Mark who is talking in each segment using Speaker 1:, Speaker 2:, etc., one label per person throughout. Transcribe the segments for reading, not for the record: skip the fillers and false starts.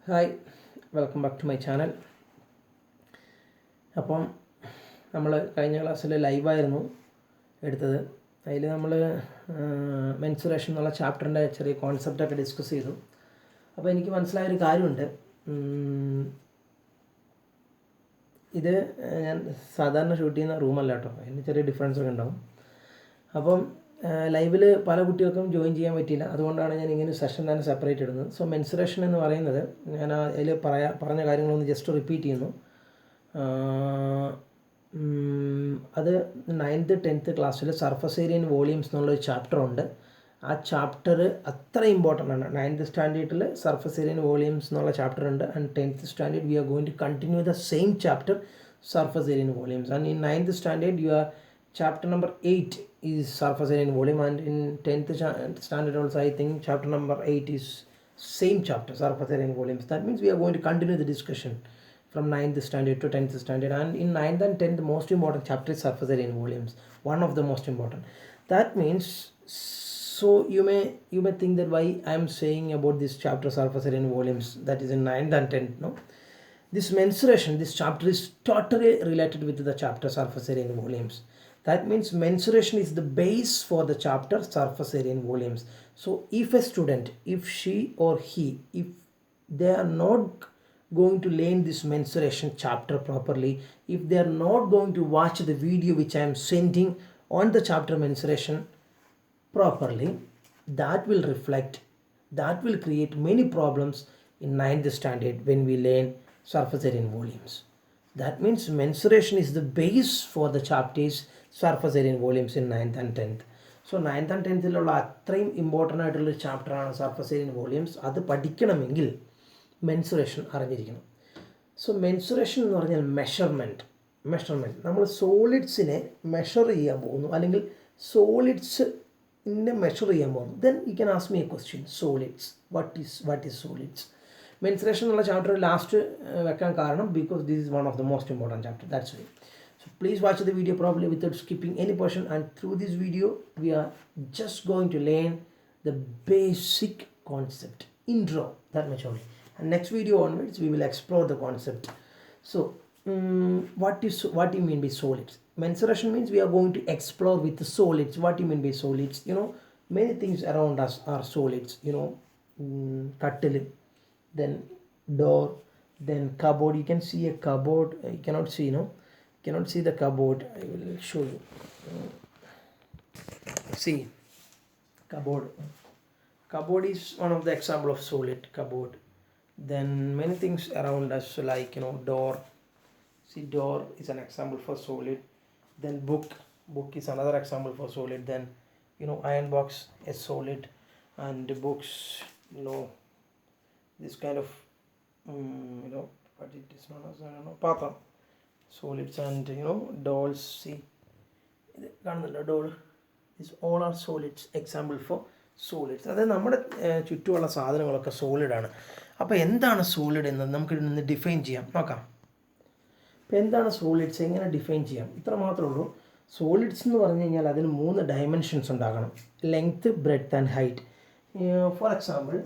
Speaker 1: Hi, welcome back to my channel. അപ്പം നമ്മൾ കഴിഞ്ഞ ക്ലാസ്സിൽ ലൈവായിരുന്നു എടുത്തത്. അതിൽ നമ്മൾ മെൻസുറേഷൻ എന്നുള്ള ചാപ്റ്ററിൻ്റെ ചെറിയ കോൺസെപ്റ്റൊക്കെ ഡിസ്കസ് ചെയ്തു. അപ്പോൾ എനിക്ക് മനസ്സിലായൊരു കാര്യമുണ്ട്. ഇത് ഞാൻ സാധാരണ ഷൂട്ട് ചെയ്യുന്ന റൂമല്ല കേട്ടോ, അതിന് ചെറിയ ഡിഫറൻസ് ഒക്കെ ഉണ്ടാവും. അപ്പം ലൈവിൽ പല കുട്ടികൾക്കും ജോയിൻ ചെയ്യാൻ പറ്റിയില്ല. അതുകൊണ്ടാണ് ഞാൻ ഇങ്ങനെ സെഷൻ തന്നെ സെപ്പറേറ്റ് ഇടുന്നത്. സോ മെൻസുറേഷൻ എന്ന് പറയുന്നത് ഞാൻ അതിൽ പറഞ്ഞ കാര്യങ്ങളൊന്ന് ജസ്റ്റ് റിപ്പീറ്റ് ചെയ്യുന്നു. അത് 9th 10th ക്ലാസ്സിൽ സർഫസ് ഏരിയ ആൻഡ് വോളിയൂംസ് എന്നുള്ളൊരു ചാപ്റ്റർ ഉണ്ട്. ആ ചാപ്റ്റർ അത്ര ഇമ്പോർട്ടൻ്റ് ആണ്. 9th സ്റ്റാൻഡേർഡിൽ സർഫസ് ഏരിയ ആൻഡ് വോളിയൂംസ് എന്നുള്ള ചാപ്റ്റർ ഉണ്ട്. And 10th standard we are going to continue the same chapter, surface area and volumes. And in 9th standard you are chapter number 8 is surface area and volume, and in 10th standard also I think chapter number 8 is same chapter, surface area and volumes. That means we are going to continue the discussion from 9th standard to 10th standard. And in 9th and 10th the most important chapter is surface area and volumes, one of the most important. That means, so you may think that why I am saying about this chapter surface area and volumes, that is in 9th and 10th. No, this mensuration, this chapter is totally related with the chapter surface area and volumes. That means mensuration is the base for the chapter surface area and volumes. So if a student, if she or he, if they are not going to learn this mensuration chapter properly, if they are not going to watch the video which I am sending on the chapter mensuration properly, that will reflect, that will create many problems in 9th standard when we learn surface area and volumes. That means mensuration is the base for the chapters surface area and volumes in 9th and 10th. So 9th and 10th അത്രയും important ആയിട്ടുള്ള ചാപ്റ്ററാണ് surface area and volumes. അത് പഠിക്കണമെങ്കിൽ mensuration അറിഞ്ഞിരിക്കണം. So mensuration എന്ന് പറഞ്ഞാൽ measurement. നമ്മൾ സോളിഡ്സിനെ measure ചെയ്യാൻ പോകുന്നു, അല്ലെങ്കിൽ സോളിഡ്സിനെ മെഷർ ചെയ്യാൻ പോകുന്നു. Then you can ask me A question, solids, what is solids? Mensuration എന്നുള്ള ചാപ്റ്റർ ലാസ്റ്റ് വെക്കാൻ കാരണം because this is one of the most important chapter, that's why. So please watch the video properly without skipping any portion, and through this video we are just going to learn the basic concept, intro, that much only. And next video onwards we will explore the concept. So what do you mean by solids? Mensuration means we are going to explore with the solids. What do you mean by solids? Many things around us are solids. Cuttle, then door, then cupboard. You can see a cupboard. You cannot see, cannot see the cupboard. I will show you. See, cupboard is one of the example of solid, cupboard. Then many things around us, like door. See, door is an example for solid. Then book is another example for solid. Then iron box is solid, and books, this kind of what it is known as, I don't know, patra, solids. And dolls. See, doll, these all are solids, example for solids. അതായത് നമ്മുടെ ചുറ്റുമുള്ള സാധനങ്ങളൊക്കെ സോളിഡാണ്. അപ്പോൾ എന്താണ് solid എന്ന് നമുക്ക് ഇന്ന് define ചെയ്യാം, നോക്കാം. അപ്പോൾ എന്താണ് സോളിഡ്സ്, എങ്ങനെ ഡിഫൈൻ ചെയ്യാം? ഇത്ര മാത്രമേ ഉള്ളൂ. സോളിഡ്സ് എന്ന് പറഞ്ഞു കഴിഞ്ഞാൽ അതിന് 3 ഡയമെൻഷൻസ് ഉണ്ടാകണം: length, breadth and height. For example,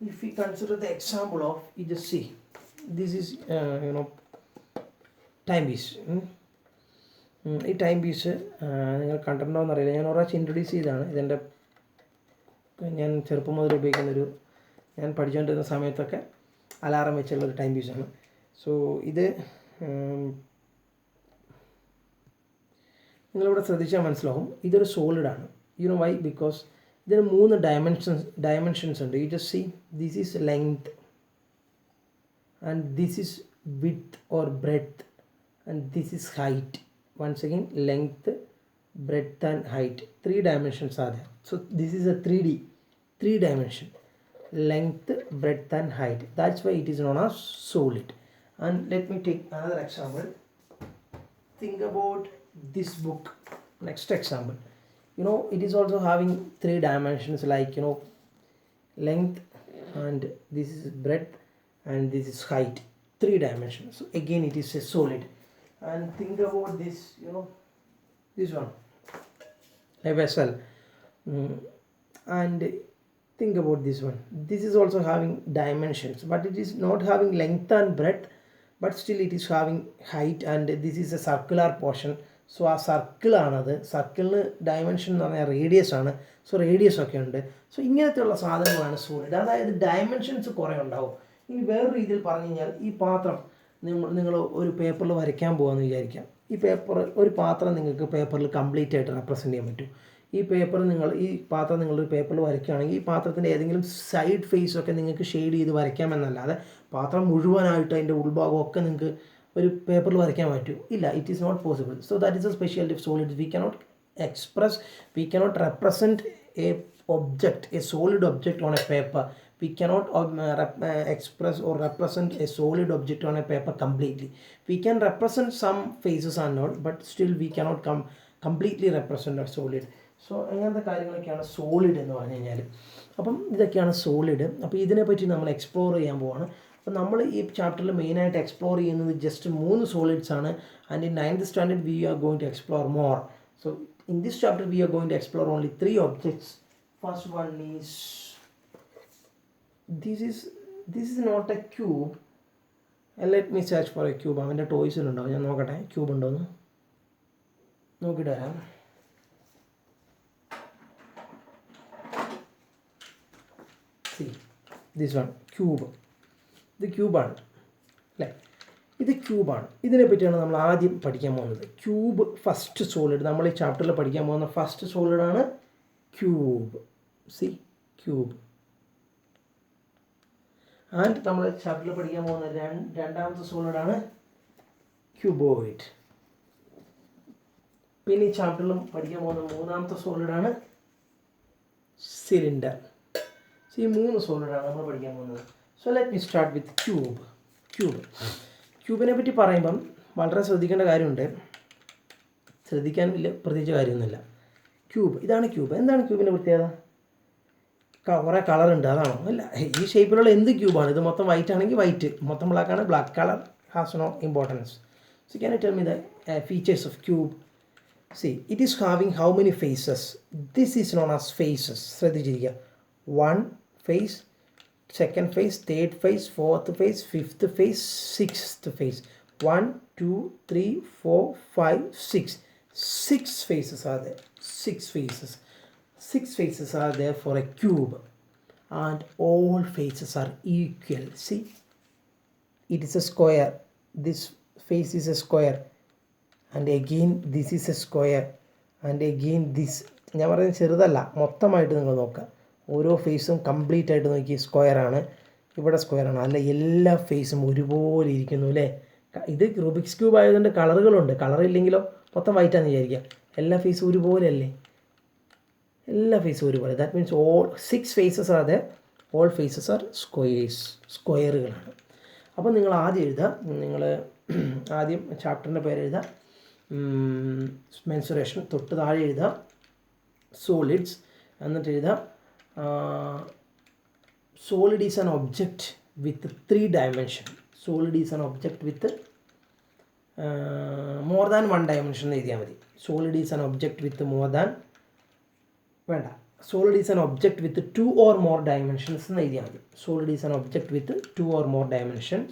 Speaker 1: if we consider the example of, you just see, this is time piece. ഈ ടൈം പീസ് നിങ്ങൾ കണ്ടിട്ടുണ്ടോ എന്നറിയില്ല, ഞാൻ ഒരാഴ്ച ഇൻട്രൊഡ്യൂസ് ചെയ്തതാണ്. ഇതെൻ്റെ ഞാൻ ചെറുപ്പം മുതൽ ഉപയോഗിക്കുന്നൊരു, ഞാൻ പഠിച്ചുകൊണ്ടിരുന്ന സമയത്തൊക്കെ അലാറം വെച്ചുള്ളൊരു ടൈം പീസാണ്. സോ ഇത് നിങ്ങളിവിടെ ശ്രദ്ധിച്ചാൽ മനസ്സിലാവും, ഇതൊരു സോളിഡാണ്. വൈ? ബിക്കോസ് ഇതിന് 3 ഡയമെൻഷൻസ് ഉണ്ട്. You just see, this is length, and this is width or breadth, and this is height. Once again, length, breadth and height, 3 dimensions are there. So this is a 3 dimension, length, breadth and height. That's why it is known as solid. And let me take another example. Think about this book. Next example, it is also having 3 dimensions, like length, and this is breadth, and this is height, 3 dimensions. So again it is a solid. And think about this, this one, a vessel. And think about this one. This is also having dimensions, but it is not having length and breadth, but still it is having height, and this is a circular portion. So ആ സർക്കിളാണത്. സർക്കിളിന് dimension എന്ന് പറഞ്ഞാൽ radius ആണ്. So radius ഒക്കെ ഉണ്ട്. So ഇങ്ങനത്തെയുള്ള സാധനങ്ങളാണ് solid. അതായത് dimensions കുറേ ഉണ്ടാവും. ഇനി വേറൊരു രീതിയിൽ പറഞ്ഞു കഴിഞ്ഞാൽ ഈ പാത്രം നിങ്ങൾ ഒരു പേപ്പറിൽ വരയ്ക്കാൻ പോകുമെന്ന് വിചാരിക്കാം. ഈ ഒരു പാത്രം നിങ്ങൾക്ക് പേപ്പറിൽ കംപ്ലീറ്റ് ആയിട്ട് റെപ്രസെൻറ്റ് ചെയ്യാൻ പറ്റും. ഈ പാത്രം നിങ്ങളൊരു പേപ്പറിൽ വരയ്ക്കുകയാണെങ്കിൽ ഈ പാത്രത്തിൻ്റെ ഏതെങ്കിലും സൈഡ് ഫേസൊക്കെ നിങ്ങൾക്ക് ഷെയ്ഡ് ചെയ്ത് വരയ്ക്കാമെന്നല്ലാതെ പാത്രം മുഴുവനായിട്ട് അതിൻ്റെ ഉൾഭാഗമൊക്കെ നിങ്ങൾക്ക് ഒരു പേപ്പറിൽ വരയ്ക്കാൻ പറ്റൂ ഇല്ല. It is not possible. So that is a speciality of solid. We cannot represent a object, a solid object on a paper. We cannot express or represent a solid object on a paper completely. We can represent some faces and all, but still we cannot completely represent a solid. So അങ്ങനത്തെ കാര്യങ്ങളൊക്കെയാണ് solid എന്ന് പറഞ്ഞു കഴിഞ്ഞാൽ. അപ്പം ഇതൊക്കെയാണ് solid. അപ്പോൾ ഇതിനെപ്പറ്റി നമ്മൾ എക്സ്പ്ലോർ ചെയ്യാൻ പോവാണ്. അപ്പോൾ നമ്മൾ ഈ ചാപ്റ്ററിൽ മെയിനായിട്ട് എക്സ്പ്ലോർ ചെയ്യുന്നത് ജസ്റ്റ് 3 സോളിഡ്സ് ആണ്. And in 9th standard we are going to explore more. So in this chapter we are going to explore only 3 objects. First one is this is not a cube. Let me search for a cube. അവൻ്റെ ടോയ്സിലുണ്ടാവും. ഞാൻ നോക്കട്ടെ cube ഉണ്ടോയെന്ന് നോക്കിയിട്ട് വരാം. See this one, cube. ഇത് ക്യൂബാണ് അല്ലേ? ഇത് ക്യൂബാണ്. ഇതിനെ പറ്റിയാണ് നമ്മൾ ആദ്യം പഠിക്കാൻ പോകുന്നത്. Cube first solid. നമ്മൾ ഈ ചാപ്റ്ററിൽ പഠിക്കാൻ പോകുന്ന ഫസ്റ്റ് സോളിഡാണ് ക്യൂബ്. See cube. ആൻഡ് നമ്മൾ ചാപ്റ്ററിൽ പഠിക്കാൻ പോകുന്ന രണ്ടാമത്തെ സോളിഡാണ് ക്യൂബോയിഡ്. പിന്നെ ഈ ചാപ്റ്ററിലും പഠിക്കാൻ പോകുന്ന മൂന്നാമത്തെ സോളിഡാണ് സിലിണ്ടർ. ഈ 3 സോളിഡാണ് നമ്മൾ പഠിക്കാൻ പോകുന്നത്. So let me start with ക്യൂബിനെ പറ്റി പറയുമ്പം വളരെ ശ്രദ്ധിക്കേണ്ട കാര്യമുണ്ട്. ശ്രദ്ധിക്കാൻ വലിയ പ്രത്യേകിച്ച് കാര്യമൊന്നുമില്ല. ഇതാണ് ക്യൂബ്. എന്താണ് ക്യൂബിൻ്റെ പ്രത്യേകത? കുറേ കളറുണ്ട്, അതാണോ? അല്ല. ഈ ഷേപ്പിലുള്ള എന്ത് ക്യൂബാണ്. ഇത് മൊത്തം വൈറ്റ് ആണെങ്കിൽ വൈറ്റ്, മൊത്തം ബ്ലാക്ക് ആണ് black. Colour has no importance. So can you tell me the features of cube? See it is having how many faces? This is known as faces. ശ്രദ്ധിച്ചിരിക്കുക. 1 phase, second phase, third phase, fourth phase, fifth phase, sixth phase. 1, 2, 3, 4, 5, 6. 6 phases are there. 6 phases are there for a cube, and all phases are equal. See, it is a square. This face is a square, and again this is a square, and again this. ഞാൻ പറയുന്നത് ചെറുതല്ല, മൊത്തമായിട്ട് നിങ്ങൾ നോക്കുക. ഓരോ ഫേസും complete ആയിട്ട് നോക്കി സ്ക്വയറാണ്. ഇവിടെ സ്ക്വയറാണ്. അല്ല, എല്ലാ ഫേസും ഒരുപോലെ ഇരിക്കുന്നു അല്ലേ? ഇത് റൂബിക്സ് ക്യൂബ് ആയതുകൊണ്ട് കളറുകളുണ്ട്. കളറില്ലെങ്കിലോ മൊത്തം വൈറ്റാന്ന് വിചാരിക്കുക. എല്ലാ ഫേസും ഒരുപോലെ അല്ലേ? എല്ലാ ഫേസും ഒരുപോലെ. That means all 6 faces are there. All faces are സ്ക്വയറുകളാണ്. അപ്പോൾ നിങ്ങൾ ആദ്യം എഴുതുക. നിങ്ങൾ ആദ്യം ചാപ്റ്ററിൻ്റെ പേര് എഴുതുക. മെൻസുറേഷൻ. തൊട്ട് താഴെ എഴുതുക സോളിഡ്സ്. എന്നിട്ട് എഴുതുക solid is an object with 3 dimensions. Solid is an object with more than 1 dimension എഴുതിയാൽ മതി. Solid is an object with more than Solid is an object with 2 or more dimensions എന്ന് എഴുതിയാൽ മതി. Solid is an object with 2 or more dimensions.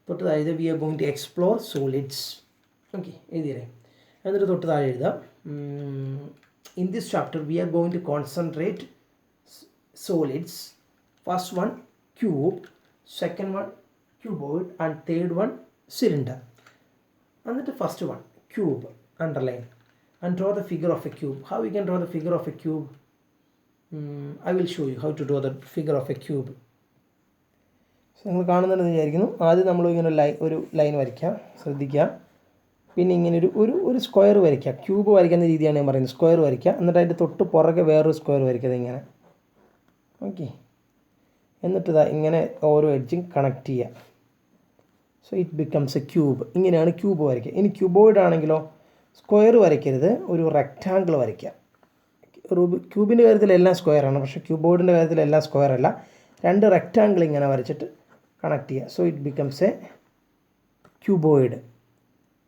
Speaker 1: തൊട്ട് താഴെ we are going to explore solids. Okay, എഴുതിയല്ലേ? എന്നിട്ട് തൊട്ട് താഴെ എഴുതാം. In this chapter we are going to concentrate solids. First one cube, second one cuboid, and third one cylinder. And the first one cube, underline and draw the figure of a cube. How we can draw the figure of a cube? I will show you how to draw the figure of a cube. So നിങ്ങൾ കാണുന്നുണ്ടെന്ന് വിചാരിക്കുന്നു. ആദ്യം നമ്മൾ ഇങ്ങനെ ഒരു line വരയ്ക്കാം. ശ്രദ്ധിക്കുക. പിന്നെ ഇങ്ങനെ ഒരു സ്ക്വയർ വരയ്ക്കുക. ക്യൂബ് വരയ്ക്കുന്ന രീതിയാണ് ഞാൻ പറയുന്നത്. സ്ക്വയർ വരയ്ക്കുക. എന്നിട്ട് അതിൻ്റെ തൊട്ട് പുറകെ വേറൊരു സ്ക്വയർ വരയ്ക്കുക. ഇങ്ങനെ ഓക്കെ. എന്നിട്ട് ഇങ്ങനെ ഓരോ എഡ്ജും കണക്ട് ചെയ്യുക. So it becomes A cube. ഇങ്ങനെയാണ് ക്യൂബ് വരയ്ക്കുക. ഇനി ക്യൂബോയിഡ് ആണെങ്കിലോ സ്ക്വയർ വരയ്ക്കരുത്, ഒരു റെക്റ്റാങ്കിൾ വരയ്ക്കുക. ക്യൂബിൻ്റെ കാര്യത്തിൽ എല്ലാം സ്ക്വയറാണ്, പക്ഷേ ക്യൂബോയിഡിൻ്റെ കാര്യത്തിൽ എല്ലാം സ്ക്വയർ അല്ല. 2 റെക്റ്റാങ്കിൾ ഇങ്ങനെ വരച്ചിട്ട് കണക്ട് ചെയ്യുക. So it becomes a cuboid.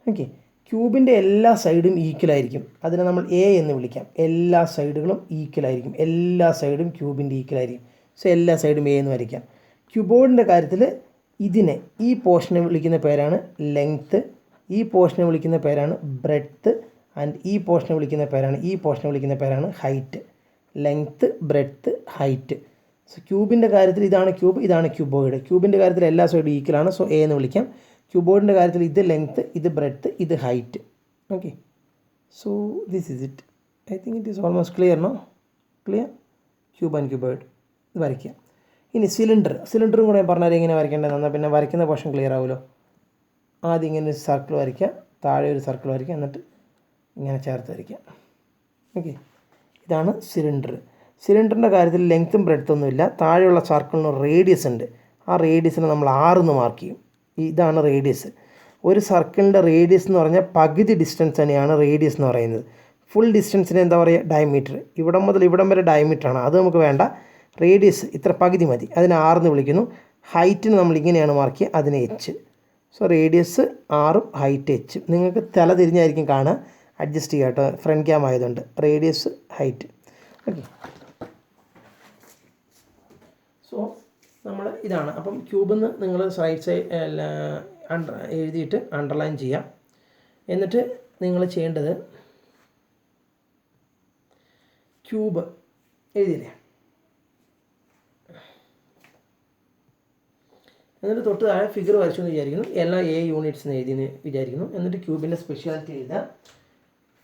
Speaker 1: Okay. ക്യൂബിൻ്റെ എല്ലാ സൈഡും ഈക്വലായിരിക്കും. അതിനെ നമ്മൾ എ എന്ന് വിളിക്കാം. എല്ലാ സൈഡുകളും ഈക്വലായിരിക്കും. എല്ലാ സൈഡും ക്യൂബിൻ്റെ ഈക്വലായിരിക്കും. സോ എല്ലാ സൈഡും എ എന്ന് വരയ്ക്കാം. ക്യൂബോർഡിൻ്റെ കാര്യത്തിൽ ഇതിനെ ഈ പോർഷനെ വിളിക്കുന്ന പേരാണ് ലെങ്ത്ത്, ഈ പോർഷനെ വിളിക്കുന്ന പേരാണ് ബ്രെഡ്ത്ത്, ആൻഡ് ഈ പോർഷനെ വിളിക്കുന്ന പേരാണ് height. Length, breadth, height. So ക്യൂബിൻ്റെ കാര്യത്തിൽ ഇതാണ് ക്യൂബ്, ഇതാണ് ക്യൂബോയിഡ്. ക്യൂബിൻ്റെ കാര്യത്തിൽ എല്ലാ സൈഡും ഈക്വലാണ്. സോ എ എന്ന് വിളിക്കാം. ക്യൂബോർഡിൻ്റെ കാര്യത്തിൽ ഇത് ലെങ്ത്ത്, ഇത് ബ്രെഡ്ത്ത്, ഇത് height. Okay, so this is it. I think it is almost clear. No clear? Cube and cuboid ഇത് വരയ്ക്കുക. ഇനി സിലിണ്ടറും കൂടെ പറഞ്ഞാൽ എങ്ങനെ വരയ്ക്കേണ്ടത് എന്നാൽ പിന്നെ വരയ്ക്കുന്ന പോർഷൻ ക്ലിയർ ആവുമല്ലോ. ആദ്യം ഇങ്ങനെ ഒരു സർക്കിൾ വരയ്ക്കുക, താഴെ ഒരു സർക്കിൾ വരയ്ക്കുക, എന്നിട്ട് ഇങ്ങനെ ചേർത്ത് വരയ്ക്കുക. ഓക്കെ, ഇതാണ് സിലിണ്ടറിൻ്റെ കാര്യത്തിൽ ലെങ്ത്തും ബ്രെഡ്ത്തൊന്നുമില്ല. താഴെയുള്ള സർക്കിളിന് റേഡിയസ് ഉണ്ട്. ആ റേഡിയസിനെ നമ്മൾ 6 എന്ന് മാർക്ക് ചെയ്യും. ഇതാണ് റേഡിയസ്. ഒരു സർക്കിളിൻ്റെ റേഡിയസ് എന്ന് പറഞ്ഞാൽ പകുതി ഡിസ്റ്റൻസ് തന്നെയാണ് റേഡിയസ് എന്ന് പറയുന്നത്. ഫുൾ ഡിസ്റ്റൻസിന് എന്താ പറയുക? ഡയമീറ്റർ. ഇവിടം മുതൽ ഇവിടം വരെ ഡയമീറ്ററാണ്, അത് നമുക്ക് വേണ്ട. റേഡിയസ് ഇത്ര പകുതി മതി, അതിനെ 6 എന്ന് വിളിക്കുന്നു. ഹൈറ്റിന് നമ്മൾ ഇങ്ങനെയാണ് മാർക്ക് ചെയ്യുക, അതിന് h. സോ റേഡിയസ് 6ഉം ഹൈറ്റ് h. നിങ്ങൾക്ക് തല തിരിഞ്ഞായിരിക്കും കാണുക, അഡ്ജസ്റ്റ് ചെയ്യുക കേട്ടോ, ഫ്രണ്ട് ക്യാം ആയതുകൊണ്ട്. Radius, height. ഓക്കെ, സോ നമ്മൾ ഇതാണ്. അപ്പം ക്യൂബെന്ന് നിങ്ങൾ റൈറ്റ് സൈഡ് എഴുതിയിട്ട് അണ്ടർലൈൻ ചെയ്യാം. എന്നിട്ട് നിങ്ങൾ ചെയ്യേണ്ടത് ക്യൂബ് എഴുതിയില്ലേ, എന്നിട്ട് തൊട്ട് താഴെ ഫിഗർ വരച്ചു എന്ന് വിചാരിക്കുന്നു. എല്ലാ A യൂണിറ്റ്സ് എന്ന് എഴുതിയെന്ന് വിചാരിക്കുന്നു. എന്നിട്ട് ക്യൂബിൻ്റെ സ്പെഷ്യാലിറ്റി എഴുതുക.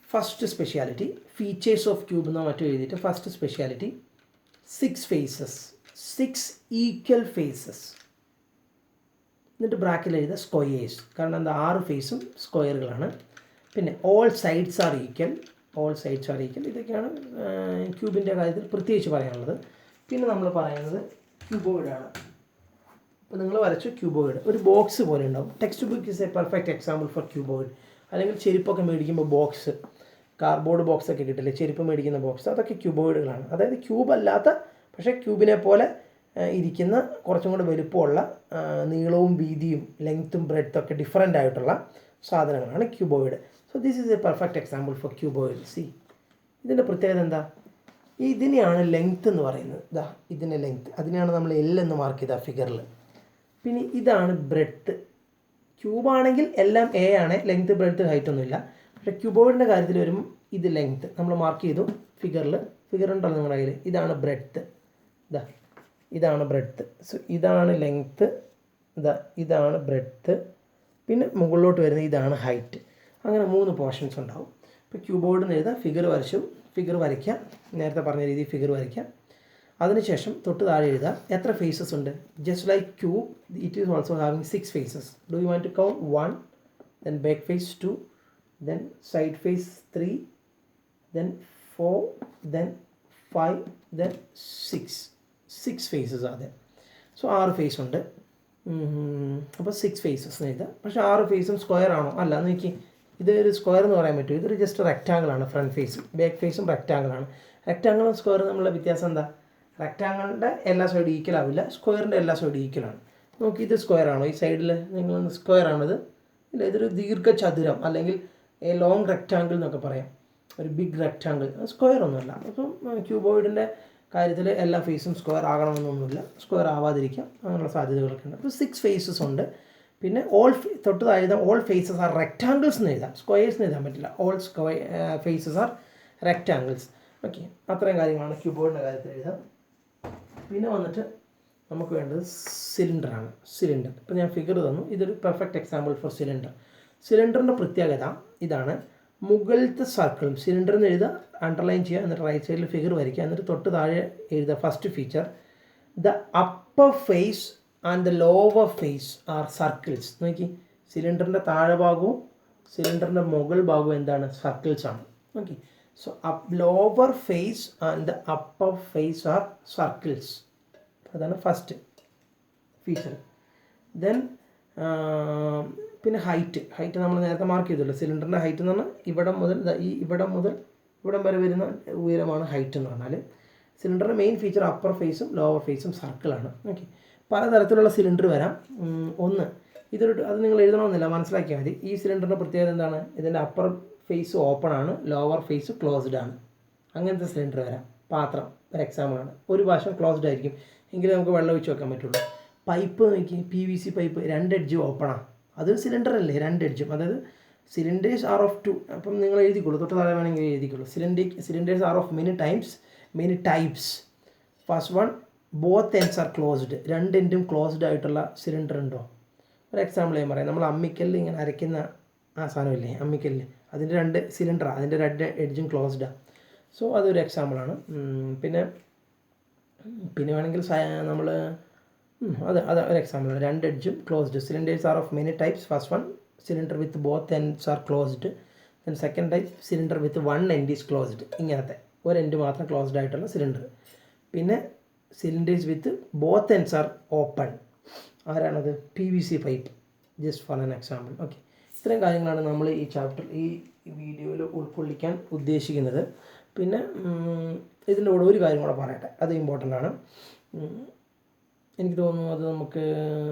Speaker 1: First speciality features of cube എന്നോ മറ്റോ എഴുതിയിട്ട് first speciality 6 faces, 6 equal faces. എന്നിട്ട് ബ്രാക്കറ്റിൽ എഴുതുക സ്ക്വയേഴ്സ്. കാരണം എന്താ, 6 ഫേസും സ്ക്വയറുകളാണ്. പിന്നെ ഓൾ സൈഡ്സ് ആർ ഈക്വൽ, ഇതൊക്കെയാണ് ക്യൂബിൻ്റെ കാര്യത്തിൽ പ്രത്യേകിച്ച് പറയാനുള്ളത്. പിന്നെ നമ്മൾ പറയുന്നത് ക്യൂബോയിഡാണ്. അപ്പോൾ നിങ്ങൾ വരച്ചു ക്യൂബോയിഡ്, ഒരു ബോക്സ് പോലെ ഉണ്ടാവും. Text book is A perfect example for cuboid. അല്ലെങ്കിൽ ചെരുപ്പൊക്കെ മേടിക്കുമ്പോൾ ബോക്സ്, കാർഡ്ബോർഡ് ബോക്സൊക്കെ കിട്ടില്ലേ, ചെരുപ്പ് മേടിക്കുന്ന ബോക്സ്, അതൊക്കെ ക്യൂബോയിഡുകളാണ്. അതായത് ക്യൂബ് അല്ലാത്ത പക്ഷേ ക്യൂബിനെ പോലെ ഇരിക്കുന്ന കുറച്ചും കൂടെ വലുപ്പമുള്ള, നീളവും വീതിയും ലെങ്ത്തും ബ്രെഡ്ത്തൊക്കെ ഡിഫറൻ്റ് ആയിട്ടുള്ള സാധനങ്ങളാണ് cuboid. So this is A perfect example for cuboid. C, ഇതിൻ്റെ പ്രത്യേകത എന്താ? ഇതിനെയാണ് ലെങ്ത്ത് എന്ന് പറയുന്നത്. ഇതാ ഇതിൻ്റെ ലെങ്ത്ത്, അതിനെയാണ് നമ്മൾ L എന്ന് മാർക്ക് ചെയ്ത ഫിഗറിൽ. പിന്നെ ഇതാണ് ബ്രെഡ്ത്ത്. ക്യൂബാണെങ്കിൽ എല്ലാം A ആണ്, ലെങ്ത്ത് ബ്രെഡ്ത്ത് ഹൈറ്റ് ഒന്നുമില്ല. പക്ഷേ ക്യൂബോയിഡിൻ്റെ കാര്യത്തിൽ വരുമ്പോൾ ഇത് ലെങ്ത്ത് നമ്മൾ മാർക്ക് ചെയ്തു ഫിഗർ ഉണ്ടല്ലോ നിങ്ങളുടെ കയ്യിൽ. ഇതാണ് ബ്രെഡ്ത്ത്, ഇതാണ് ബ്രെഡ്ത്ത്. സോ ഇതാണ് ലെങ്ത്ത്, ഇതാണ് ബ്രെഡ്ത്ത്, പിന്നെ മുകളിലോട്ട് വരുന്ന ഇതാണ് ഹൈറ്റ്. അങ്ങനെ 3 പോർഷൻസ് ഉണ്ടാവും. ഇപ്പോൾ ക്യൂബോർഡിന് എഴുതാം, ഫിഗർ വരയ്ക്കാം, നേരത്തെ പറഞ്ഞ രീതിയിൽ ഫിഗർ വരയ്ക്കാം. അതിനുശേഷം തൊട്ട് താഴെ എഴുതാം എത്ര ഫേസസ് ഉണ്ട്. Just like cube, it is also having 6 faces. Do you want to count? 1, then back face 2, then side face 3, then 4, then 5, then 6 faces ആണ്. സോ 6 ഫേസ് ഉണ്ട്. അപ്പോൾ 6 ഫേസസ് എന്ന് എഴുതാം. പക്ഷേ 6 ഫേസും സ്ക്വയർ ആണോ? അല്ല, നോക്കി, ഇതൊരു സ്ക്വയർ എന്ന് പറയാൻ പറ്റും. ഇതൊരു ജസ്റ്റ് റെക്റ്റാങ്കിളാണ്. ഫ്രണ്ട് ഫേസും ബാക്ക് ഫേസും റെക്റ്റാങ്കിളാണ്. റെക്റ്റാങ്കിളും സ്ക്വയറും തമ്മിലുള്ള വ്യത്യാസം എന്താ? റെക്റ്റാങ്കിളിൻ്റെ എല്ലാ സൈഡും ഈക്വൽ ആവില്ല, സ്ക്വയറിൻ്റെ എല്ലാ സൈഡും ഈക്വലാണ്. നോക്കി, ഇത് സ്ക്വയർ ആണോ? ഈ സൈഡിൽ നിങ്ങൾ സ്ക്വയർ ആണിത്? ഇല്ല, ഇതൊരു ദീർഘചതുരം അല്ലെങ്കിൽ എ ലോങ് റെക്റ്റാങ്കിൾ എന്നൊക്കെ പറയാം, ഒരു ബിഗ് റെക്റ്റാങ്കിൾ. സ്ക്വയർ ഒന്നുമല്ല. അപ്പം ക്യൂബോയിഡിൻ്റെ കാര്യത്തിൽ എല്ലാ ഫേസും സ്ക്വയർ ആകണമെന്നൊന്നുമില്ല, സ്ക്വയർ ആവാതിരിക്കാം, അങ്ങനെയുള്ള സാധ്യതകളൊക്കെ ഉണ്ട്. അപ്പോൾ 6 ഫേസസ് ഉണ്ട്. പിന്നെ തൊട്ട് താഴെ എഴുതാം ഓൾ ഫേസസ് ആർ റെക്റ്റാങ്കിൾസ് എന്ന് എഴുതാം, സ്ക്വയേഴ്സ് എന്ന് എഴുതാൻ പറ്റില്ല. All faces are rectangles. Okay, അത്രയും കാര്യങ്ങളാണ് ക്യൂബോയിഡിൻ്റെ കാര്യത്തിൽ എഴുതാം. പിന്നെ വന്നിട്ട് നമുക്ക് വേണ്ടത് സിലിണ്ടറാണ്. സിലിണ്ടർ, ഇപ്പോൾ ഞാൻ ഫിഗർ തന്നു, ഇതൊരു പെർഫെക്റ്റ് എക്സാമ്പിൾ ഫോർ സിലിണ്ടർ. സിലിണ്ടറിൻ്റെ പ്രത്യേകത ഇതാണ്. മുകളിലത്തെ സർക്കിളും സിലിണ്ടറിന് എഴുതുക, അണ്ടർലൈൻ ചെയ്യുക, എന്നിട്ട് റൈറ്റ് സൈഡിൽ ഫിഗർ വരയ്ക്കുക, എന്നിട്ട് തൊട്ട് താഴെ എഴുതുക first feature, the upper face and the lower face are circles. നോക്കി, സിലിണ്ടറിൻ്റെ താഴെ ഭാഗവും സിലിണ്ടറിൻ്റെ മുകൾ ഭാഗവും എന്താണ്? സർക്കിൾസ് ആണ്. Okay, so lower face and the upper face are circles. അതാണ് ഫസ്റ്റ് ഫീച്ചർ. ദെൻ പിന്നെ ഹൈറ്റ് നമ്മൾ നേരത്തെ മാർക്ക് ചെയ്തല്ലോ. സിലിണ്ടറിൻ്റെ ഹൈറ്റ് എന്ന് പറഞ്ഞാൽ ഇവിടം മുതൽ ഇവിടം വരെ വരുന്ന ഉയരമാണ് ഹൈറ്റ് എന്ന് പറഞ്ഞാൽ. സിലിണ്ടറിൻ്റെ മെയിൻ ഫീച്ചർ അപ്പർ ഫേസും ലോവർ ഫേസും സർക്കിളാണ്. ഓക്കെ, പലതരത്തിലുള്ള സിലിണ്ടർ വരാം. ഒന്ന്, അത് നിങ്ങൾ എഴുതണമെന്നില്ല, മനസ്സിലാക്കിയാൽ മതി. ഈ സിലിണ്ടറിൻ്റെ പ്രത്യേകത എന്താണ്? ഇതിൻ്റെ അപ്പർ ഫേസ് ഓപ്പൺ ആണ്, ലോവർ ഫേസ് ക്ലോസ്ഡ് ആണ്. അങ്ങനത്തെ സിലിണ്ടർ വരാം. പാത്രം ഒരു എക്സാമ്പിളാണ്. ഒരു വശം ക്ലോസ്ഡ് ആയിരിക്കും, എങ്കിലും നമുക്ക് വെള്ളം ഒഴിച്ച് വെക്കാൻ പറ്റുള്ളൂ. പൈപ്പ് നോക്കി, PVC പൈപ്പ് 2 എഡ്ജും ഓപ്പണാണ്. അതൊരു സിലിണ്ടർ അല്ലേ, 2 എഡ്ജും. അതായത് സിലിണ്ടേഴ്സ് ആർ ഓഫ് 2. അപ്പം നിങ്ങൾ എഴുതിക്കോളൂ, തൊട്ട് താഴെ വേണമെങ്കിൽ എഴുതിക്കോളൂ. Cylinders are of many types. First one, both ends are closed. 2 എൻഡും ക്ലോസ്ഡ് ആയിട്ടുള്ള സിലിണ്ടർ ഉണ്ടോ? ഒരു എക്സാമ്പിൾ ഞാൻ പറയാം. നമ്മൾ അമ്മിക്കല്ല് ഇങ്ങനെ അരയ്ക്കുന്ന ആ സാധനമില്ലേ, അമ്മിക്കല്ല്, അതിൻ്റെ 2 സിലിണ്ടറാണ്, അതിൻ്റെ 2 എഡ്ജും ക്ലോസ്ഡാണ്. സോ അതൊരു എക്സാമ്പിളാണ്. പിന്നെ വേണമെങ്കിൽ നമ്മൾ അത് ഒരു എക്സാമ്പിളാണ്. 2 എഡ്ജും closed. Cylinders are of many types. First one, cylinder with both ends are closed. Then second type, cylinder with 1 end is closed. ഇങ്ങനത്തെ ഒരു എൻഡ് മാത്രം ക്ലോസ്ഡ് ആയിട്ടുള്ള സിലിണ്ടർ. പിന്നെ cylinders with both ends are open. ആരാണത്? PVC pipe. Just for an example. Okay, ഇത്രയും കാര്യങ്ങളാണ് നമ്മൾ ഈ ചാപ്റ്റർ ഈ വീഡിയോയിൽ ഉൾക്കൊള്ളിക്കാൻ ഉദ്ദേശിക്കുന്നത്. പിന്നെ ഇതിൻ്റെ കൂടെ ഒരു കാര്യം കൂടെ പറയട്ടെ, അത് ഇമ്പോർട്ടൻ്റ് ആണ്. എനിക്ക് തോന്നുന്നു അത് നമുക്ക്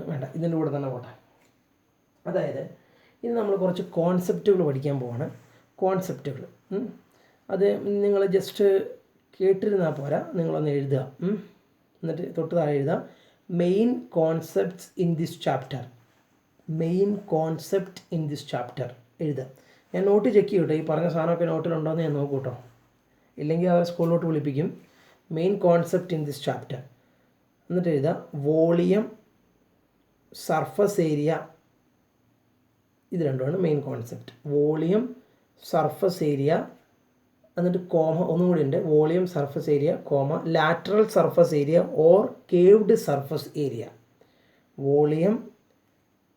Speaker 1: വേണ്ട, ഇതിൻ്റെ കൂടെ തന്നെ പോട്ടെ. അതായത് ഇത് നമ്മൾ കുറച്ച് കോൺസെപ്റ്റുകൾ പഠിക്കാൻ പോവാണ്. കോൺസെപ്റ്റുകൾ അത് നിങ്ങൾ ജസ്റ്റ് കേട്ടിരുന്നാൽ പോരാ, നിങ്ങളൊന്ന് എഴുതുക. എന്നിട്ട് തൊട്ട് താഴെ എഴുതുക, main concepts in this chapter. Main concept in this chapter എഴുതുക. ഞാൻ നോട്ട് ചെക്ക് ചെയ്യട്ടെ, ഈ പറഞ്ഞ സാധനമൊക്കെ നോട്ടിലുണ്ടോ എന്ന് ഞാൻ നോക്കൂ കേട്ടോ, ഇല്ലെങ്കിൽ അവർ സ്കൂളിലോട്ട് വിളിപ്പിക്കും. Main concept in this chapter എന്നിട്ട് എഴുതുക, വോളിയം, സർഫസ് ഏരിയ. ഇത് രണ്ടുമാണ് main concept. Volume, surface area, എന്നിട്ട് കോമ ഒന്നും കൂടി ഉണ്ട്, volume, surface area, comma, lateral surface area or curved surface area. Volume,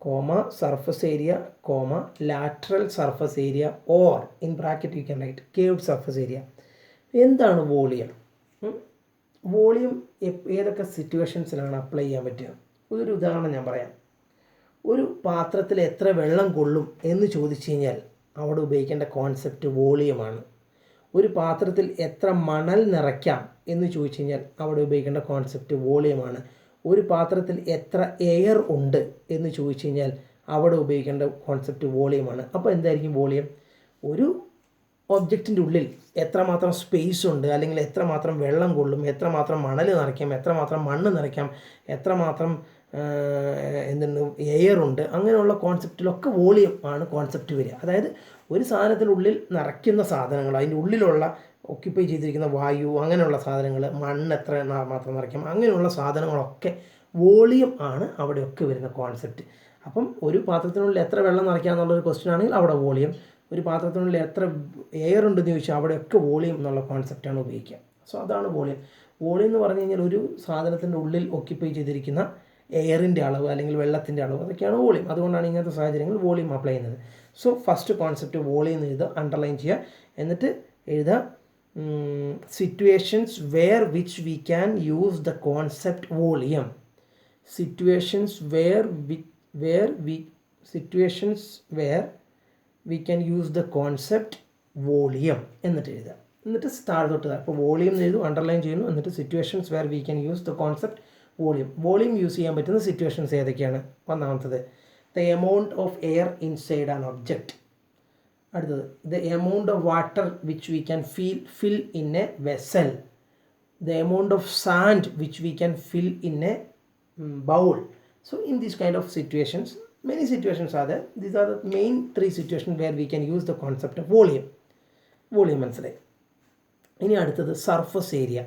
Speaker 1: comma, surface area, comma, lateral surface area or in bracket you can write curved surface area. എന്താണ് volume? Volume ഏതൊക്കെ സിറ്റുവേഷൻസിലാണ് apply ചെയ്യാൻ പറ്റുക? ഒരു ഉദാഹരണം ഞാൻ പറയാം. ഒരു പാത്രത്തിൽ എത്ര വെള്ളം കൊള്ളും എന്ന് ചോദിച്ചു കഴിഞ്ഞാൽ അവിടെ ഉപയോഗിക്കേണ്ട കോൺസെപ്റ്റ് വോളിയമാണ്. ഒരു പാത്രത്തിൽ എത്ര മണൽ നിറയ്ക്കാം എന്ന് ചോദിച്ചു കഴിഞ്ഞാൽ അവിടെ ഉപയോഗിക്കേണ്ട കോൺസെപ്റ്റ് വോളിയമാണ്. ഒരു പാത്രത്തിൽ എത്ര എയർ ഉണ്ട് എന്ന് ചോദിച്ചു കഴിഞ്ഞാൽ അവിടെ ഉപയോഗിക്കേണ്ട കോൺസെപ്റ്റ് വോളിയമാണ്. അപ്പോൾ എന്തായിരിക്കും വോളിയം? ഒരു ഒബ്ജക്റ്റിൻ്റെ ഉള്ളിൽ എത്രമാത്രം സ്പേസ് ഉണ്ട്, അല്ലെങ്കിൽ എത്രമാത്രം വെള്ളം കൊള്ളും, എത്രമാത്രം മണൽ നിറയ്ക്കാം, എത്രമാത്രം മണ്ണ് നിറയ്ക്കാം, എത്രമാത്രം എയർ ഉണ്ട്, അങ്ങനെയുള്ള കോൺസെപ്റ്റിലൊക്കെ വോളിയം ആണ് കോൺസെപ്റ്റ് വരിക. അതായത് ഒരു സാധനത്തിനുള്ളിൽ നിറയ്ക്കുന്ന സാധനങ്ങൾ, അതിൻ്റെ ഉള്ളിലുള്ള ഓക്യുപ്പൈ ചെയ്തിരിക്കുന്ന വായു, അങ്ങനെയുള്ള സാധനങ്ങൾ, മണ്ണ് എത്ര മാത്രം നിറയ്ക്കാം, അങ്ങനെയുള്ള സാധനങ്ങളൊക്കെ വോളിയം ആണ് അവിടെയൊക്കെ വരുന്ന കോൺസെപ്റ്റ്. അപ്പം ഒരു പാത്രത്തിനുള്ളിൽ എത്ര വെള്ളം നിറയ്ക്കുക എന്നുള്ളൊരു ക്വസ്റ്റ്യൻ ആണെങ്കിൽ അവിടെ വോളിയം, ഒരു പാത്രത്തിനുള്ളിൽ എത്ര എയർ ഉണ്ടെന്ന് ചോദിച്ചാൽ അവിടെയൊക്കെ വോളിയം എന്നുള്ള കോൺസെപ്റ്റാണ് ഉപയോഗിക്കുക. സോ അതാണ് വോളിയം. വോളിയം എന്ന് പറഞ്ഞു കഴിഞ്ഞാൽ ഒരു സാധനത്തിൻ്റെ ഉള്ളിൽ ഓക്യുപ്പൈ ചെയ്തിരിക്കുന്ന എയറിൻ്റെ അളവ് അല്ലെങ്കിൽ വെള്ളത്തിൻ്റെ അളവ്, അതൊക്കെയാണ് വോളിയം. അതുകൊണ്ടാണ് ഇങ്ങനത്തെ സാഹചര്യങ്ങളിൽ വോളിയം അപ്ലൈ ചെയ്യുന്നത്. സോ ഫസ്റ്റ് കോൺസെപ്റ്റ് വോളിയം എന്ന് എഴുതുക, അണ്ടർലൈൻ ചെയ്യുക. എന്നിട്ട് എഴുതുക, situations where which we can use the concept volume. Situations where we can use the concept volume എന്നിട്ട് എഴുതുക. എന്നിട്ട് സ്റ്റാർ തൊട്ട് അപ്പോൾ വോളിയം എഴുതും, അണ്ടർലൈൻ ചെയ്യുന്നു. എന്നിട്ട് situations where we can use the concept volume. Volume use ചെയ്യാൻ പറ്റുന്ന സിറ്റുവേഷൻസ് ഏതൊക്കെയാണ്? ഒന്നാമത്തത്, the amount of air inside an object. അടുത്തത്, the amount of water which we can fill in a vessel. The amount of sand which we can fill in a bowl. So in this kind of situations, many situations are there. These are the main 3 situations where we can use the concept of volume. മനസ്സിലായി. ഇനി അടുത്തത് surface area.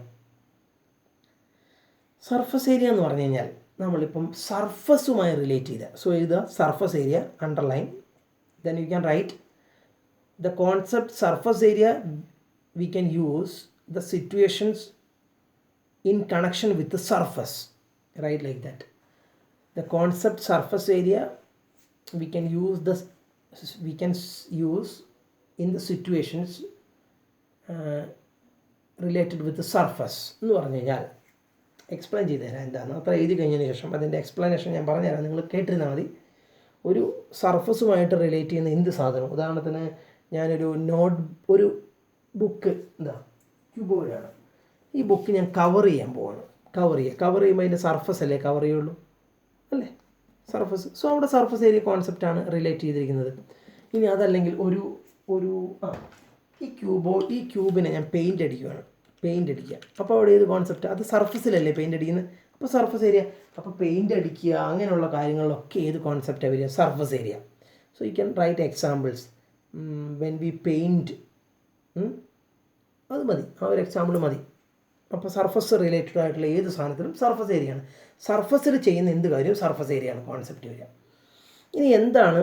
Speaker 1: Surface area എന്ന് പറഞ്ഞു കഴിഞ്ഞാൽ നമ്മളിപ്പം സർഫസുമായി relate ചെയ്ത, so എഴുതുക surface area, underline. Then you can write the concept surface area V can use the situations in connection with the surface. Write like that. The concept surface area we can use in the situations related with the surface എന്ന് പറഞ്ഞു കഴിഞ്ഞാൽ explain ചെയ്ത് തരാം എന്താണ്. അത്ര എഴുതി കഴിഞ്ഞതിന് ശേഷം അതിൻ്റെ എക്സ്പ്ലനേഷൻ ഞാൻ പറഞ്ഞു തരാം, നിങ്ങൾ കേട്ടിരുന്നാൽ മതി. ഒരു സർഫസുമായിട്ട് റിലേറ്റ് ചെയ്യുന്ന എന്ത് സാധനം, ഉദാഹരണത്തിന് ഞാനൊരു ഒരു ബുക്ക് ക്യൂബോയിഡാണ്, ഈ ബുക്ക് ഞാൻ കവർ ചെയ്യാൻ പോവാണ്. കവർ ചെയ്യുമ്പോൾ അതിൻ്റെ സർഫസ് അല്ലേ കവർ ചെയ്യുള്ളൂ, അല്ലേ? സർഫസ്. സോ അവിടെ സർഫസ് ഏരിയ കോൺസെപ്റ്റാണ് റിലേറ്റ് ചെയ്തിരിക്കുന്നത്. ഇനി അതല്ലെങ്കിൽ ഈ ക്യൂബിനെ ഞാൻ പെയിൻ്റ് അടിക്കുകയാണ്. പെയിൻ്റ് അടിക്കുക. അപ്പോൾ അവിടെ ഏത് കോൺസെപ്റ്റ്? അത് സർഫസിലല്ലേ പെയിൻ്റ് അടിക്കുന്നത്. അപ്പോൾ സർഫസ് ഏരിയ. അപ്പോൾ പെയിൻ്റ് അടിക്കുക അങ്ങനെയുള്ള കാര്യങ്ങളിലൊക്കെ ഏത് കോൺസെപ്റ്റാണ് വരിക? Surface area. So you can right examples when we paint. അത് മതി, ആ ഒരു എക്സാമ്പിൾ മതി. അപ്പോൾ സർഫസ് റിലേറ്റഡ് ആയിട്ടുള്ള ഏത് സാധനത്തിലും സർഫസ് ഏരിയയാണ്. സർഫസിൽ ചെയ്യുന്ന എന്ത് കാര്യവും സർഫസ് ഏരിയയാണ് കോൺസെപ്റ്റ് വരിക. ഇനി എന്താണ്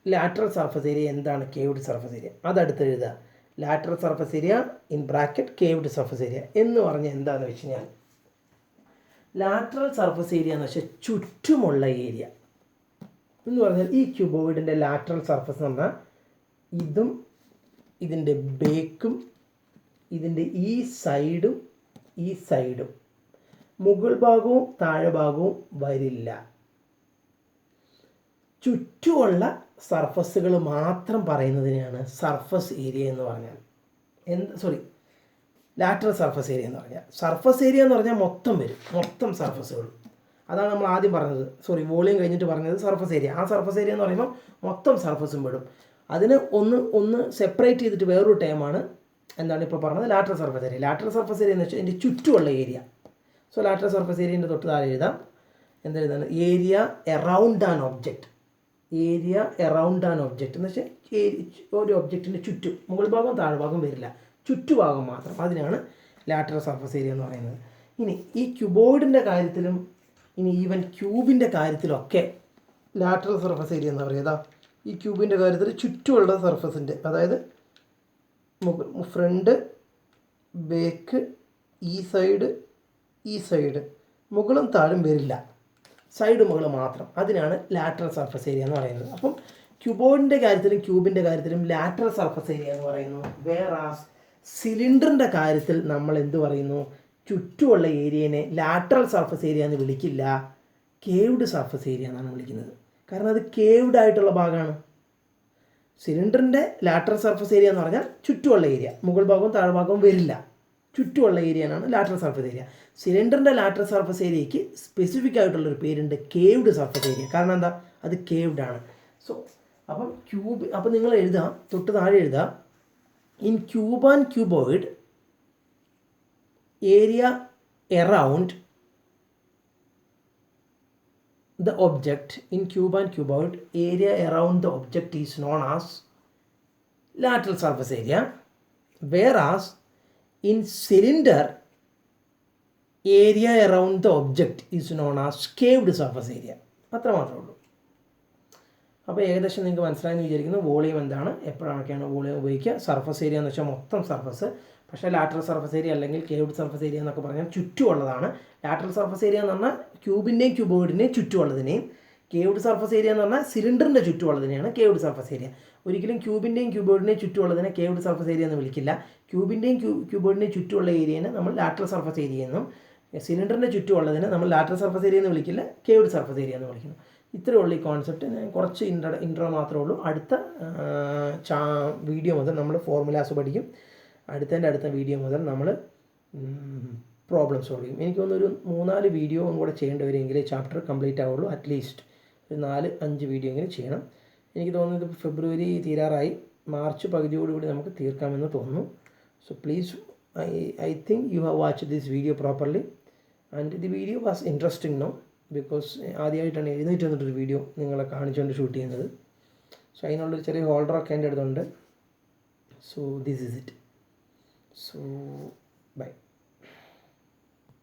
Speaker 1: ലാറ്ററൽ സർഫസ് ഏരിയ, എന്താണ് കേവ്ഡ് സർഫസ് ഏരിയ? അതടുത്ത് എഴുതുക. Lateral surface area in bracket caved surface area എന്ന് പറഞ്ഞാൽ എന്താണെന്ന് വെച്ച് കഴിഞ്ഞാൽ, ലാറ്ററൽ സർഫസ് ഏരിയ എന്ന് വെച്ചാൽ ചുറ്റുമുള്ള ഏരിയ എന്ന് പറഞ്ഞാൽ ഈ ക്യൂബോയിഡിൻ്റെ ലാറ്ററൽ സർഫസ് എന്ന് പറഞ്ഞാൽ ഇതും ഇതിൻ്റെ ബേക്കും ഇതിൻ്റെ ഈ സൈഡും മുകൾ ഭാഗവും താഴെ ഭാഗവും വരില്ല. ചുറ്റുമുള്ള സർഫസുകൾ മാത്രം പറയുന്നതിനെയാണ് സർഫസ് ഏരിയ എന്ന് പറഞ്ഞാൽ. ലാറ്ററൽ സർഫസ് ഏരിയ എന്ന് പറഞ്ഞാൽ. സർഫസ് ഏരിയ എന്ന് പറഞ്ഞാൽ മൊത്തം വരും, മൊത്തം സർഫസുകൾ. അതാണ് നമ്മൾ ആദ്യം പറഞ്ഞത്, വോളിയം കഴിഞ്ഞിട്ട് പറഞ്ഞത് സർഫസ് ഏരിയ. ആ സർഫസ് ഏരിയ എന്ന് പറയുമ്പോൾ മൊത്തം സർഫസും പെടും. അതിന് ഒന്ന് സെപ്പറേറ്റ് ചെയ്തിട്ട് വേറൊരു ടൈമാണ് എന്താണ് ഇപ്പോൾ പറഞ്ഞത്, lateral surface area. Lateral surface area എന്ന് വെച്ചാൽ ഇതിൻ്റെ ചുറ്റുമുള്ള ഏരിയ. സോ ലാറ്ററൽ സർഫസ് ഏരിയൻ്റെ തൊട്ട് താഴെ എഴുതാം. എന്തെഴുതാണ്? Area around an object. Area around an object എന്ന് വെച്ചാൽ ഒരു ഒബ്ജക്റ്റിൻ്റെ ചുറ്റും, മുകൾ ഭാഗം താഴെ ഭാഗം വരില്ല, ചുറ്റുഭാഗം മാത്രം. അതിനാണ് ലാറ്ററൽ സർഫസ് ഏരിയ എന്ന് പറയുന്നത്. ഇനി ഈ ക്യൂബോയിഡിൻ്റെ കാര്യത്തിലും ഇനി ഈവൻ ക്യൂബിൻ്റെ കാര്യത്തിലൊക്കെ ലാറ്ററൽ സർഫസ് ഏരിയ എന്ന് പറയുക. ഈ ക്യൂബിൻ്റെ കാര്യത്തിൽ ചുറ്റുമുള്ള സർഫസിൻ്റെ, അതായത് ഫ്രണ്ട്, ബേക്ക്, ഈ സൈഡ്, മുകളും താഴും വരില്ല, സൈഡ് മുകൾ മാത്രം. അതിനാണ് ലാറ്ററൽ സർഫസ് ഏരിയ എന്ന് പറയുന്നത്. അപ്പം ക്യൂബോയിഡിൻ്റെ കാര്യത്തിലും ക്യൂബിൻ്റെ കാര്യത്തിലും ലാറ്ററൽ സർഫസ് ഏരിയ എന്ന് പറയുന്നു. വേറാസ് സിലിണ്ടറിൻ്റെ കാര്യത്തിൽ നമ്മൾ എന്ത് പറയുന്നു? ചുറ്റുമുള്ള ഏരിയനെ ലാറ്ററൽ സർഫസ് ഏരിയ എന്ന് വിളിക്കില്ല, കേവ്ഡ് സർഫസ് ഏരിയ എന്നാണ് വിളിക്കുന്നത്. കാരണം അത് കേവ്ഡ് ആയിട്ടുള്ള ഭാഗമാണ്. സിലിണ്ടറിൻ്റെ ലാറ്ററൽ സർഫസ് ഏരിയ എന്ന് പറഞ്ഞാൽ ചുറ്റുമുള്ള ഏരിയ, മുകൾ ഭാഗവും താഴെ ഭാഗവും വരില്ല, ചുറ്റുമുള്ള ഏരിയയാണ് ലാറ്ററൽ സർഫസ് ഏരിയ. സിലിണ്ടറിൻ്റെ ലാറ്ററൽ സർഫസ് ഏരിയയ്ക്ക് സ്പെസിഫിക് ആയിട്ടുള്ളൊരു പേരുണ്ട്, കേവ്ഡ് സർഫസ് ഏരിയ. കാരണം എന്താ? അത് കേവ്ഡ് ആണ്. സോ അപ്പം നിങ്ങൾ എഴുതാം, തൊട്ട് താഴെ എഴുതാം, in cube and cuboid area around the object in cube and cuboid, area around the object is known as lateral surface area, whereas in cylinder area around the object is known as caved surface area. അത്രമാത്രമേ ഉള്ളൂ. അപ്പോൾ ഏകദേശം നിങ്ങൾക്ക് മനസ്സിലായെന്ന് വിചാരിക്കുന്നു volume എന്താണ്, എപ്പോഴൊക്കെയാണ് volume ഉപയോഗിക്കുക. Surface area എന്ന് വെച്ചാൽ മൊത്തം സർഫസ്. പക്ഷേ ലാറ്ററൽ സർഫസ് ഏരിയ അല്ലെങ്കിൽ കേവ്ഡ് സർഫസ് ഏരിയ എന്നൊക്കെ പറഞ്ഞാൽ ചുറ്റുമുള്ളതാണ്. ലാറ്ററൽ സർഫസ് ഏരിയ എന്ന് പറഞ്ഞാൽ ക്യൂബിൻ്റെയും ക്യൂബോയിഡിൻ്റെയും ചുറ്റുമുള്ളതിനെയും, കേവ്ഡ് സർഫസ് ഏരിയ എന്ന് പറഞ്ഞാൽ സിലിണ്ടറിൻ്റെ ചുറ്റുമുള്ളതിനെയാണ് കേവ്ഡ് സർഫസ് ഏരിയ. ഒരിക്കലും ക്യൂബിൻ്റെയും ക്യൂബോയിഡിൻ്റെയും ചുറ്റുമുള്ളതിനെ കേവ്ഡ് സർഫസ് ഏരിയ എന്ന് വിളിക്കില്ല. ക്യൂബിൻ്റെയും ക്യൂബോയിഡിൻ്റെയും ചുറ്റുമുള്ള ഏരിയനെ നമ്മൾ ലാറ്ററൽ സർഫസ് ഏരിയ എന്നും, സിലിണ്ടറിൻ്റെ ചുറ്റുമുള്ളതിനെ നമ്മൾ ലാറ്ററൽ സർഫസ് ഏരിയ എന്ന് വിളിക്കില്ല, കേവ്ഡ് സർഫസ് ഏരിയ എന്ന് വിളിക്കുന്നു. ഇത്രയേ ഉള്ളൂ ഈ കോൺസെപ്റ്റ്. ഞാൻ കുറച്ച് ഇൻട്രോ മാത്രമേ ഉള്ളൂ. അടുത്ത വീഡിയോ മുതൽ നമ്മൾ ഫോർമുലാസ് പഠിക്കും. അടുത്ത വീഡിയോ മുതൽ നമ്മൾ പ്രോബ്ലം സോൾവ് ചെയ്യും. എനിക്ക് തോന്നുന്നു ഒരു 3-4 വീഡിയോ കൂടെ ചെയ്യേണ്ടി വരുമെങ്കിൽ ചാപ്റ്റർ കംപ്ലീറ്റ് ആവുള്ളൂ. അറ്റ്ലീസ്റ്റ് ഒരു 4-5 വീഡിയോ എങ്കിലും ചെയ്യണം. എനിക്ക് തോന്നുന്നത് ഇപ്പോൾ ഫെബ്രുവരി തീരാറായി, മാർച്ച് പകുതിയോടുകൂടി നമുക്ക് തീർക്കാമെന്ന് തോന്നുന്നു. So please, I think you have watch this video properly and the video was interesting no, because ആദ്യമായിട്ടാണ് എഴുന്നേറ്റ് വന്നിട്ടൊരു വീഡിയോ നിങ്ങളെ കാണിച്ചുകൊണ്ട് ഷൂട്ട് ചെയ്യുന്നത്. സോ അതിനുള്ളൊരു ചെറിയ ഹോൾഡറൊക്കെ എൻ്റെ അടുത്തുണ്ട്. So this is it. So bye.